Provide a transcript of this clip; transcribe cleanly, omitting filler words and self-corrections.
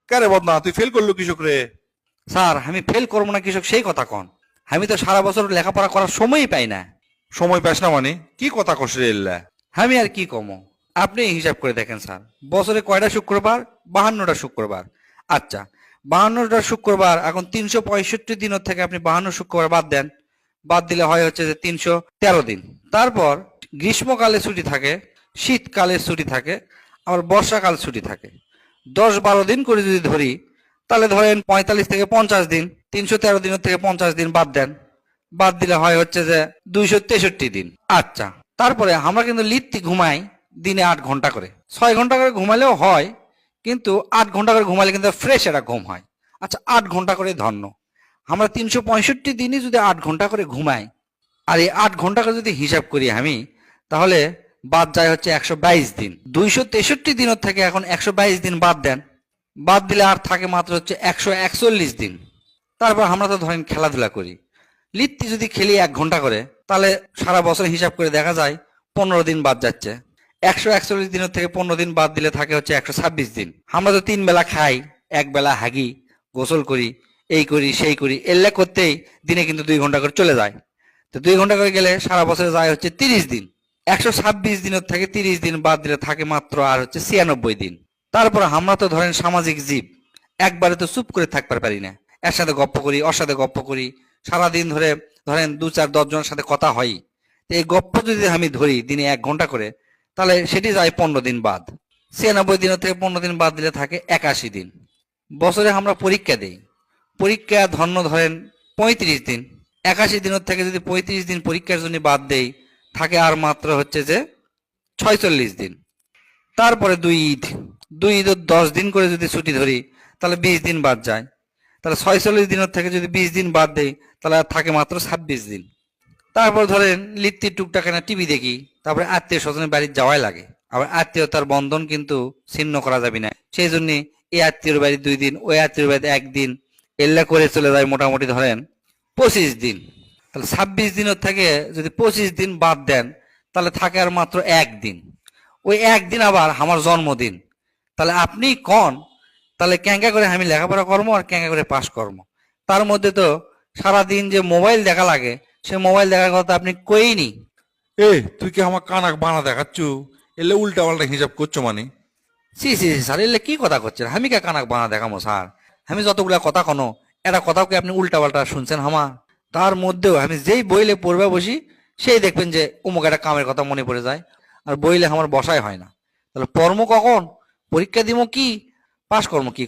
কারে বদনা তুই ফেল করলো কৃষক রে? স্যার আমি ফেল করবো না কৃষক সেই কথা কন, আমি তো সারা বছর লেখাপড়া করার সময়ই পাই না। সময় পাস না মানে কি কথা কস রে এল্লা? আমি আর কি কমো, আপনি হিসাব করে দেখেন স্যার, বছরে কয়টা শুক্রবার? 52টা শুক্রবার। আচ্ছা, 52টা শুক্রবার, এখন 365 দিনের থেকে আপনি 52 শুক্রবার বাদ দেন, বাদ দিলে হয় হচ্ছে যে 313 দিন। তারপর গ্রীষ্মকালে ছুটি থাকে, শীতকালে ছুটি থাকে, আবার বর্ষাকাল ছুটি থাকে। 10-12 দিন করে যদি ধরি, তাহলে ধরেন 45 থেকে 50 দিন, 313 দিনের থেকে 50 দিন বাদ দেন, বাদ দিলে হয় হচ্ছে যে 263 দিন। আচ্ছা, তারপরে আমরা কিন্তু লিত্তি ঘুমাই দিনে 8 ঘন্টা করে, 6 ঘন্টা করে ঘুমালেও হয়, কিন্তু 8 ঘন্টা করে ঘুমালে কিন্তু ফ্রেশ একটা ঘুম হয়। আচ্ছা, 8 ঘন্টা করে ধন্য, আমরা 365 দিনই যদি 8 ঘন্টা করে ঘুমাই, আর এই 8 ঘন্টা করে যদি হিসাব করি আমি, তাহলে বাদ যায় হচ্ছে 122 দিন। 263 দিনের থেকে এখন 122 দিন বাদ দেন, বাদ দিলে আর থাকে মাত্র হচ্ছে 141 দিন। তারপর আমরা তো ধরেন খেলাধুলা করি, লিত্তি যদি খেলি 1 ঘন্টা করে, তাহলে সারা বছর হিসাব করে দেখা যায় 15 দিন বাদ যাচ্ছে। 141 দিনের থেকে 15 দিন বাদ দিলে থাকে হচ্ছে 126 দিন। আমরা তো 3 বেলা খাই, 1 বেলা হাগি, গোসল করি, এই করি সেই করি, এল্লা করতেই দিনে কিন্তু 2 ঘন্টা করে চলে যায়। তো 2 ঘন্টা করে গেলে সারা বছরে যায় হচ্ছে 30 দিন। 126 দিনের থেকে 30 দিন বাদ দিলে থাকে মাত্র আর হচ্ছে 96 দিন। তারপর আমরা তো ধরেন সামাজিক জীব, একবারে তো চুপ করে থাকতে পারি না, এর সাথে গপ্প করি, ওর সাথে গপ্প করি, সারাদিন ধরে ধরেন 2-4-10 জনের সাথে কথা হয়। তো এই গপ্প যদি আমি ধরি দিনে 1 ঘন্টা করে, তাহলে সেটি যায় 15 দিন বাদ। 96 দিনের থেকে 15 দিন বাদ দিলে থাকে 81 দিন। বছরে আমরা পরীক্ষা দেই, পরীক্ষা ধন্য ধরেন 35 দিন, 81 দিনের থেকে যদি 35 দিন পরীক্ষার জন্য বাদ দেই, থাকে আর মাত্র হচ্ছে যে 46 দিন। তারপরে 2 ঈদ, 2 ঈদের 10 দিন করে যদি ছুটি ধরি, তাহলে 20 দিন বাদ যায়। তাহলে 46 দিনের থেকে যদি 20 দিন বাদ দেই, তাহলে আর থাকে মাত্র 26 দিন। তারপর ধরেন লিত্তির টুকটাক না টিভি দেখি, তারপরে আত্মীয় স্বজনের বাড়ি যাওয়াই লাগে। আবার আত্মীয়তার বন্ধন কিন্তু ছিন্ন করা যাবে না, সেই জন্য এই আত্মীয়র বাড়ি 2 দিন, ওই আত্মীয়র বাড়িতে 1 দিন, এল্লা করে চলে যায় মোটামুটি ধরেন 25 দিন। তাহলে 26 দিনের থেকে যদি 25 দিন বাদ দেন, তাহলে থাকে আর মাত্র 1 দিন। ওই 1 দিন আবার আমার জন্মদিন। তাহলে আপনি কন, তাহলে ক্যাঙ্গা করে আমি লেখাপড়া করবো আর ক্যাঙ্গা করে পাস করবো? তার মধ্যে তো সারাদিন যে মোবাইল দেখা লাগে, সে মোবাইল দেখার কথা আপনি কইনি। এ তুই কি আমার কানাক বানা দেখাচ্ছু? এলে উল্টা পাল্টা হিসাব করছো মানে? সি সি সি, স্যার এলে কি কথা করছেন? আমি কে কানাক বানা দেখামো স্যার? আমি যতগুলা কথা কোনো, এটা কথাও কি আপনি উল্টা পাল্টা শুনছেন আমার? তার মধ্যেও আমি যেই বইলে পড়বে বসি, সেই দেখবেন যে অমুক একটা কামের কথা মনে পড়ে যায়, আর বইলে আমার বসাই হয় না। তাহলে পড়মো কখন? পরীক্ষা দিব কি, পাশ কর্ম কি?